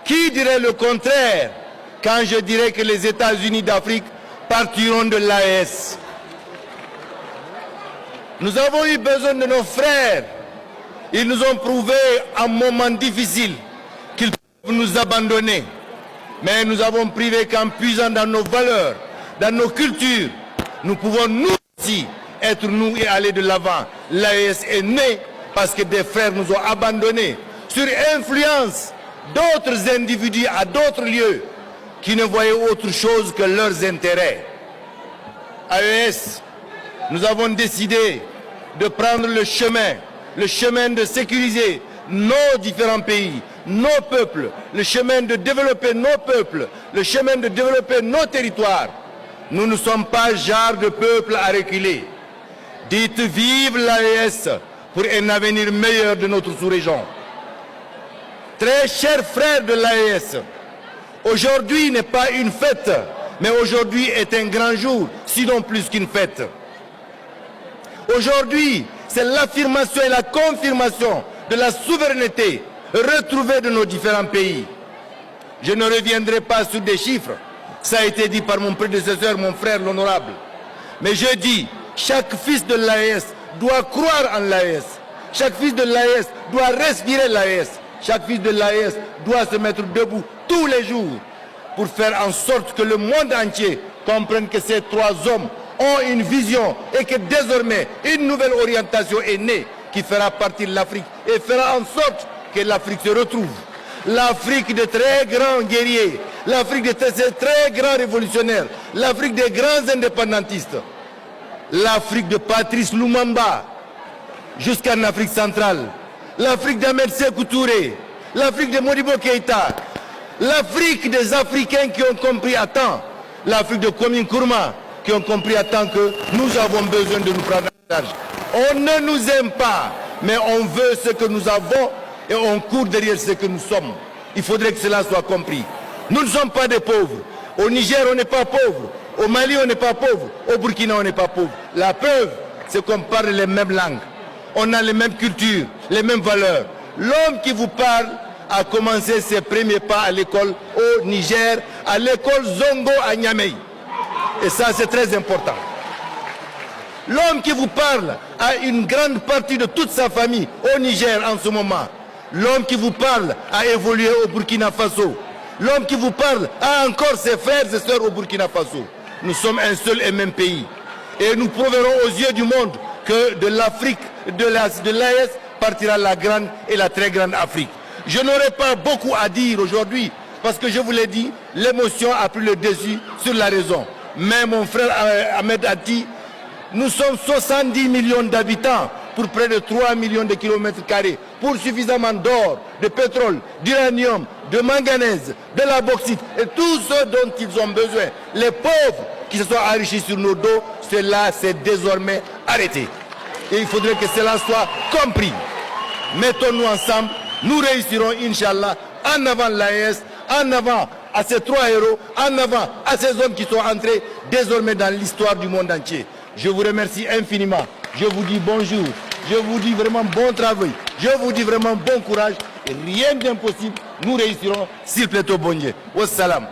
Qui dirait le contraire quand je dirais que les États-Unis d'Afrique partiront de l'AES? Nous avons eu besoin de nos frères. Ils nous ont prouvé en moment difficile qu'ils peuvent nous abandonner. Mais nous avons prouvé qu'en puisant dans nos valeurs, dans nos cultures, nous pouvons nous aussi être nous et aller de l'avant. L'AES est née parce que des frères nous ont abandonnés sur influence d'autres individus à d'autres lieux qui ne voyaient autre chose que leurs intérêts. AES, nous avons décidé de prendre le chemin de sécuriser nos différents pays, nos peuples, le chemin de développer nos peuples, le chemin de développer nos territoires. Nous ne sommes pas genre de peuple à reculer. Dites vive l'AES pour un avenir meilleur de notre sous-région. Très chers frères de l'AES, aujourd'hui n'est pas une fête, mais aujourd'hui est un grand jour, sinon plus qu'une fête. Aujourd'hui, c'est l'affirmation et la confirmation de la souveraineté retrouvée de nos différents pays. Je ne reviendrai pas sur des chiffres, ça a été dit par mon prédécesseur, mon frère l'honorable. Mais je dis, chaque fils de l'AES doit croire en l'AES. Chaque fils de l'AES doit respirer l'AES. Chaque fils de l'AES doit se mettre debout tous les jours pour faire en sorte que le monde entier comprenne que ces trois hommes ont une vision et que désormais une nouvelle orientation est née qui fera partie de l'Afrique et fera en sorte que l'Afrique se retrouve. L'Afrique de très grands guerriers, l'Afrique de très grands révolutionnaires, l'Afrique des grands indépendantistes, l'Afrique de Patrice Lumumba jusqu'en Afrique centrale, l'Afrique d'Ahmed Sékou Touré, l'Afrique de Modibo Keïta, l'Afrique des Africains qui ont compris à temps, l'Afrique de Kwame Nkrumah qui ont compris à temps que nous avons besoin de nous prendre en charge. On ne nous aime pas, mais on veut ce que nous avons et on court derrière ce que nous sommes. Il faudrait que cela soit compris. Nous ne sommes pas des pauvres. Au Niger, on n'est pas pauvre. Au Mali, on n'est pas pauvre. Au Burkina, on n'est pas pauvre. La preuve, c'est qu'on parle les mêmes langues. On a les mêmes cultures, les mêmes valeurs. L'homme qui vous parle a commencé ses premiers pas à l'école au Niger, à l'école Zongo à Niamey. Et ça, c'est très important. L'homme qui vous parle a une grande partie de toute sa famille au Niger en ce moment. L'homme qui vous parle a évolué au Burkina Faso. L'homme qui vous parle a encore ses frères et sœurs au Burkina Faso. Nous sommes un seul et même pays. Et nous prouverons aux yeux du monde que de l'Afrique, de l'AES, partira la grande et la très grande Afrique. Je n'aurai pas beaucoup à dire aujourd'hui, parce que je vous l'ai dit, l'émotion a pris le dessus sur la raison. Mais mon frère Ahmed a dit, nous sommes 70 millions d'habitants pour près de 3 millions de kilomètres carrés, pour suffisamment d'or, de pétrole, d'uranium, de manganèse, de la bauxite et tout ce dont ils ont besoin. Les pauvres qui se sont enrichis sur nos dos, cela s'est désormais arrêté. Et il faudrait que cela soit compris. Mettons-nous ensemble, nous réussirons, Inch'Allah, en avant l'AES, en avant à ces trois héros, en avant à ces hommes qui sont entrés désormais dans l'histoire du monde entier. Je vous remercie infiniment. Je vous dis bonjour. Je vous dis vraiment bon travail. Je vous dis vraiment bon courage. Et rien d'impossible, nous réussirons s'il plaît au bon Dieu. Wassalam.